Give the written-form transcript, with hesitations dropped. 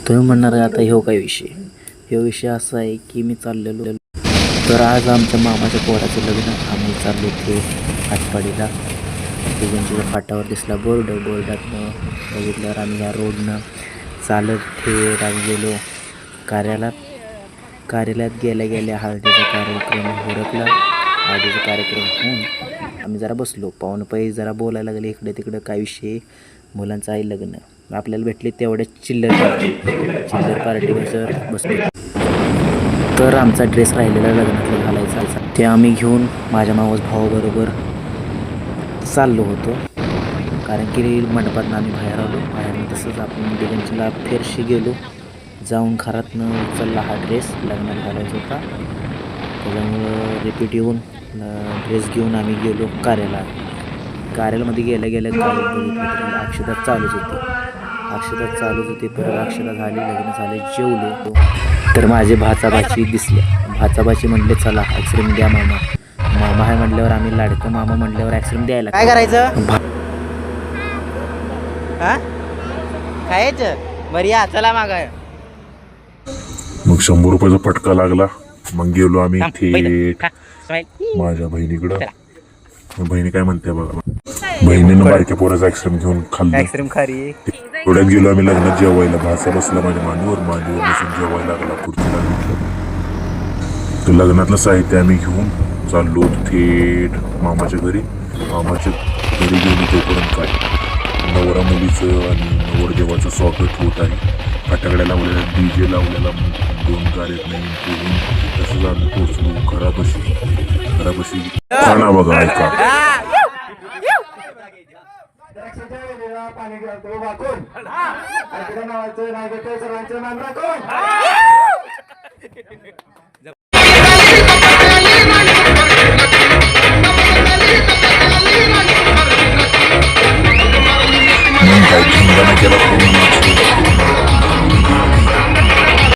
तुम्ही म्हणणार आता ह्यो काय विषय? ह्यो विषय असा आहे की मी चाललेलो, तर आज आमच्या मामाच्या पोराचं लग्न. आम्ही चाललो ते आटपाडीला. दिगंजीच्या फाटावर दिसला बोर्डातनं बघितल्यावर आम्ही ह्या रोडनं चालत थेट आम्ही गेलो कार्यालयात गेल्या हळदीचा कार्यक्रम उरकला. हळदीचा कार्यक्रम होऊन आम्ही जरा बसलो. पाहुणं जरा बोलायला लागले इकडे तिकडं काय विषय, मुलांचं आहे लग्न. आपल्याला भेटले तेवढ्या चिल्लर पार्टीवर जर बसलो. तर आमचा ड्रेस राहिलेला लग्नातला घालायचा ते आम्ही घेऊन माझ्या मावस भावाबरोबर चाललो होतो. कारण की मंडपातनं आम्ही बाहेर आलो. तसंच आपण दिगंजीला फेरशी गेलो. जाऊन घरातनं उचलला हा ड्रेस लग्नात घालायचा होता. त्याच्यामुळं रिपीट येऊन ड्रेस घेऊन आम्ही गेलो कार्यालयामध्ये गेल्या काय बघितलं तर अक्षता चालूच होती. परत अक्षता झाली, लग्न झाले, जेवलो. तर माझे भाची दिसल्या. भाची म्हणले चला ॲक्सिडेंट द्या मामा आहे म्हटल्यावर आम्ही लाडकं मामा म्हटल्यावर ॲक्सिडेंट द्यायला काय करायचं खायचं बरं या चला मागाय. मग 100 रुपयाचा फटका लागला. मग गेलो आम्ही थेट माझ्या बहिणीकडं. बहिणी काय म्हणते बघा. बहिणीनं बारक्या पोराचा ॲक्सिडेंट घेऊन खाल्लं. थोड्यात गेलो आम्ही लग्नात जेवायला. भाचा बसला माझ्या मांडीवर बसून जेवायला लागला. खुर्चीला घेतलं. तर लग्नातलं साहित्य आम्ही घेऊन चाललो थेट मामाच्या घरी गेलो. तोपर्यंत काय नवरा मुलीचं आणि नवरदेवाचं स्वागत होत आहे. फटाकड्या लावलेला, DJ लावलेला, 2 कार्यक्रम तसंच आम्ही पोचलो घरापाशी खाना बघा ऐका. केला